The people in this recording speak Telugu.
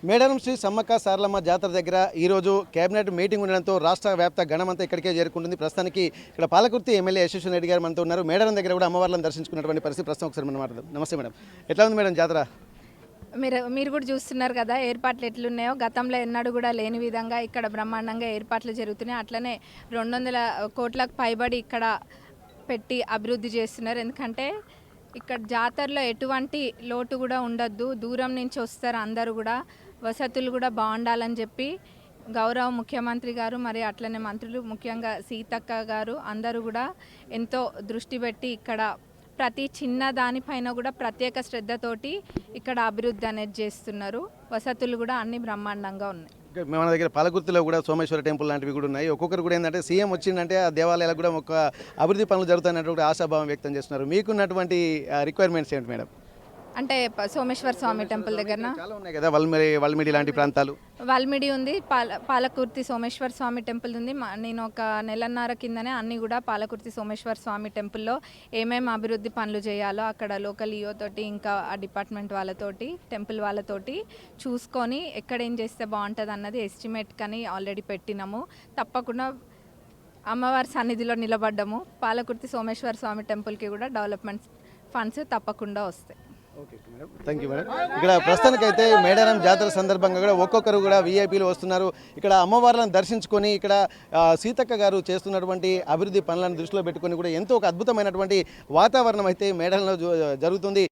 మేడారం శ్రీ సమ్మక్క సారలమ్మ జాతర దగ్గర ఈరోజు కేబినెట్ మీటింగ్ ఉండడంతో రాష్ట్ర వ్యాప్త గణమంతా ఇక్కడికే చేరుకుంటుంది. ప్రస్తుతానికి ఇక్కడ పాలకుర్తి ఎమ్మెల్యే యశస్వి రెడ్డి గారు మనతో ఉన్నారు. మేడారం దగ్గర కూడా అమ్మవార్లను దర్శించుకున్నటువంటి పరిస్థితి ప్రస్తుతం ఒకసారి మనం మాట్లాడదాం. నమస్తే మేడం, ఎట్లా ఉంది మేడం జాతర? మీరు కూడా చూస్తున్నారు కదా ఏర్పాట్లు ఎట్లున్నాయో. గతంలో ఎన్నడూ కూడా లేని విధంగా ఇక్కడ బ్రహ్మాండంగా ఏర్పాట్లు జరుగుతున్నాయి. అట్లనే 200 కోట్లకు పైబడి ఇక్కడ పెట్టి అభివృద్ధి చేస్తున్నారు. ఎందుకంటే ఇక్కడ జాతరలో ఎటువంటి లోటు కూడా ఉండద్దు. దూరం నుంచి వస్తారు అందరూ కూడా, వసతులు కూడా బాగుండాలని చెప్పి గౌరవ ముఖ్యమంత్రి గారు మరి అట్లనే మంత్రులు, ముఖ్యంగా సీతక్క గారు అందరూ కూడా ఎంతో దృష్టి పెట్టి ఇక్కడ ప్రతి చిన్న దానిపైన కూడా ప్రత్యేక శ్రద్ధతోటి ఇక్కడ అభివృద్ధి అనేది చేస్తున్నారు. వసతులు కూడా అన్ని బ్రహ్మాండంగా ఉన్నాయి. మన దగ్గర పాలకుర్తిలో కూడా సోమేశ్వర టెంపుల్ లాంటివి కూడా ఉన్నాయి. ఒక్కొక్కరు కూడా ఏంటంటే సీఎం వచ్చిందంటే ఆ దేవాలయాలకు కూడా ఒక అభివృద్ధి పనులు జరుగుతాయన్నటువంటి ఆశాభావం వ్యక్తం చేస్తున్నారు. మీకున్నటువంటి రిక్వైర్మెంట్స్ ఏంటి మేడం? అంటే సోమేశ్వర స్వామి టెంపుల్ దగ్గర చాలా ఉన్నాయి కదా, వల్మిడి లాంటి ప్రాంతాలు. వాల్మిడి ఉంది, పాలకుర్తి సోమేశ్వర స్వామి టెంపుల్ ఉంది. నేను ఒక నెలన్నర కిందనే అన్నీ కూడా పాలకుర్తి సోమేశ్వర స్వామి టెంపుల్లో ఏమేమి అభివృద్ధి పనులు చేయాలో అక్కడ లోకల్ ఈఓ తోటి ఇంకా ఆ డిపార్ట్మెంట్ వాళ్ళతోటి టెంపుల్ వాళ్ళతోటి చూసుకొని ఎక్కడ ఏం చేస్తే బాగుంటుంది అన్నది ఎస్టిమేట్ కానీ ఆల్రెడీ పెట్టినాము. తప్పకుండా అమ్మవారి సన్నిధిలో నిలబడ్డాము. పాలకుర్తి సోమేశ్వర స్వామి టెంపుల్కి కూడా డెవలప్మెంట్ ఫండ్స్ తప్పకుండా వస్తాయి. Okay madam, thank you madam. ఇక్కడ ప్రస్తుతానికైతే మేడారం జాతర సందర్భంగా కూడా ఒక్కొక్కరు కూడా వీఐపీలు వస్తున్నారు. ఇక్కడ అమ్మవార్లను దర్శించుకొని ఇక్కడ సీతక్క గారు చేస్తున్నటువంటి అభివృద్ధి పనులను దృష్టిలో పెట్టుకొని కూడా ఎంతో ఒక అద్భుతమైనటువంటి వాతావరణం అయితే మేడారంలో జరుగుతుంది.